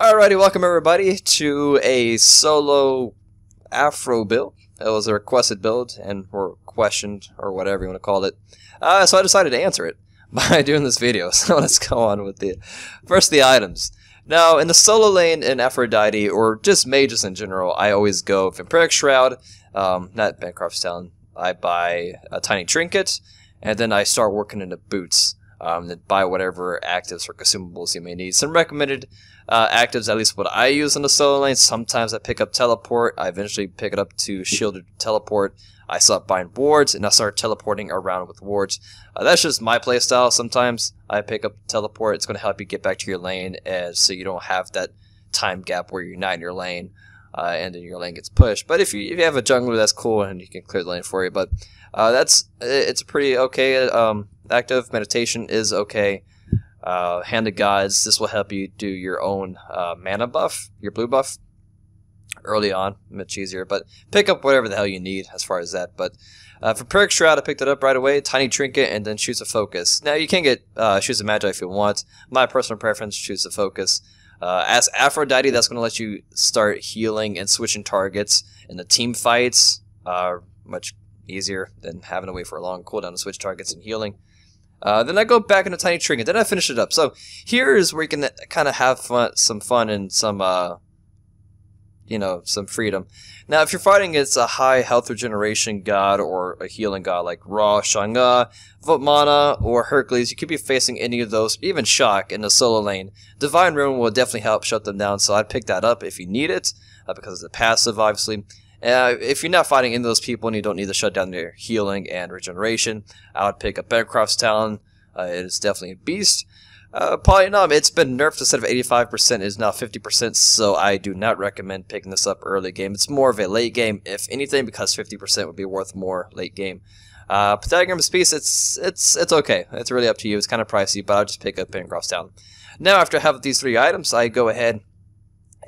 Alrighty, welcome everybody to a solo Afro build. It was a requested build, and or questioned, or whatever you want to call it. So I decided to answer it by doing this video. So let's go on with the items. Now, in the solo lane in Aphrodite, or just mages in general, I always go Vampiric Shroud, not Bancroft's Talon. I buy a tiny trinket, and then I start working into boots. Then buy whatever actives or consumables you may need. Some recommended actives, at least what I use in the solo lane. Sometimes I pick up teleport. I eventually pick it up to shielded teleport. I start buying wards, and I start teleporting around with wards. That's just my playstyle. Sometimes I pick up teleport. It's going to help you get back to your lane, so you don't have that time gap where you're not in your lane, and then your lane gets pushed. But if you have a jungler, that's cool, and you can clear the lane for you. But it's a pretty okay active. Meditation is okay. Hand of Gods, this will help you do your own mana buff, your blue buff, early on, much easier, but pick up whatever the hell you need as far as that. But for Vampiric Shroud, I picked it up right away, tiny trinket, and then Shoots of Focus. Now you can get Shoots of Magi if you want. My personal preference, Shoots of Focus. As Aphrodite, that's going to let you start healing and switching targets in the team fights, much easier than having to wait for a long cooldown to switch targets and healing. Then I go back into Tiny Trinket. Then I finish it up. So here is where you can kind of have some fun and some, some freedom. Now, if you're fighting against a high health regeneration god or a healing god like Ra, Shanga, Votmana, or Hercules, you could be facing any of those, even Shock in the solo lane. Divine Ruin will definitely help shut them down, so I'd pick that up if you need it, because of the passive, obviously. If you're not fighting in those people and you don't need to shut down their healing and regeneration, I would pick up Bancroft's Talon. It is definitely a beast. Polynom, it's been nerfed. Instead of 85%, it is now 50%, so I do not recommend picking this up early game. It's more of a late game, if anything, because 50% would be worth more late game. Pythagorean Beast, it's okay. It's really up to you. It's kind of pricey, but I'll just pick up Bancroft's Talon. Now, after I have these three items, I go ahead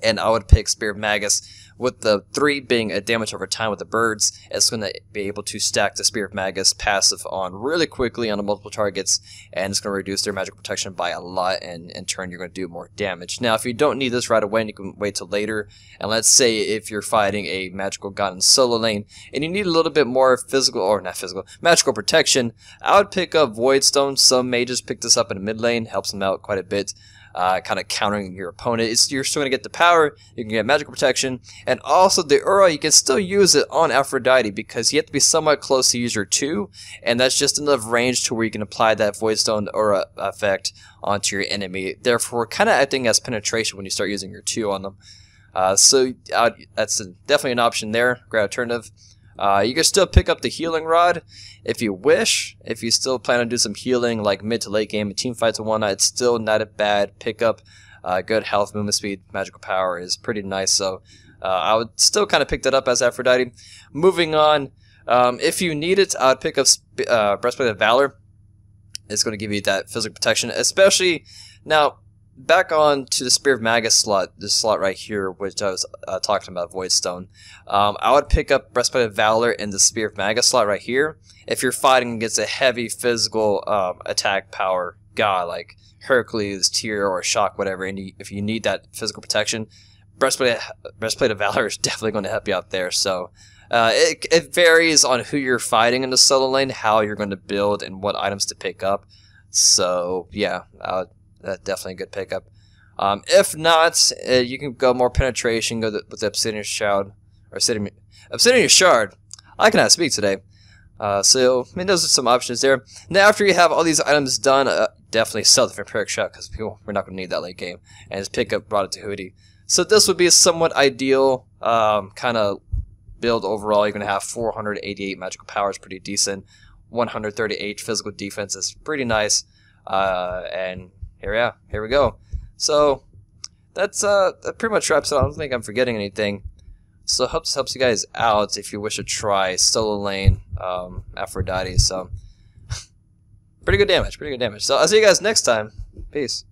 and I would pick Spear of Magus. With the 3 being a damage over time with the birds, it's going to be able to stack the Spear of Magus passive on really quickly on the multiple targets, and it's going to reduce their magical protection by a lot, and in turn you're going to do more damage. Now, if you don't need this right away, and you can wait till later, and let's say if you're fighting a magical god in solo lane, and you need a little bit more physical, or not physical, magical protection, I would pick up Voidstone. Some mages pick this up in the mid lane, helps them out quite a bit. Kind of countering your opponent. You're still going to get the power, you can get magical protection, and also the Aura, you can still use it on Aphrodite because you have to be somewhat close to use your 2, and that's just enough range to where you can apply that Voidstone Aura effect onto your enemy, therefore kind of acting as penetration when you start using your 2 on them. So that's definitely an option there, great alternative. You can still pick up the Healing Rod if you wish. If you still plan on doing some healing like mid to late game and team fights and whatnot, it's still not a bad pickup. Good health, movement speed, magical power is pretty nice, so I would still kind of pick that up as Aphrodite. Moving on, if you need it, I would pick up Breastplate of Valor. It's going to give you that physical protection, especially now. Back on to the Spear of Magus slot, this slot right here, which I was talking about, Voidstone. I would pick up Breastplate of Valor in the Spear of Magus slot right here. If you're fighting against a heavy physical attack power god like Hercules, Tyr, or Shock, whatever, and if you need that physical protection, Breastplate of Valor is definitely going to help you out there. So it varies on who you're fighting in the solo lane, how you're going to build, and what items to pick up. So yeah, that's definitely a good pickup. If not, you can go more penetration, go with the Obsidian Shroud, or Obsidian Shard. I cannot speak today. So, I mean, those are some options there. Now, after you have all these items done, definitely sell the Vampiric Shroud, because we're not going to need that late game, and just pick up Brought It to Hootie. So this would be a somewhat ideal kind of build overall. You're going to have 488 magical powers, pretty decent. 138 physical defense is pretty nice. And here we go. So that's that pretty much wraps it up. I don't think I'm forgetting anything. So hope this helps you guys out if you wish to try solo lane Aphrodite. So pretty good damage, So I'll see you guys next time. Peace.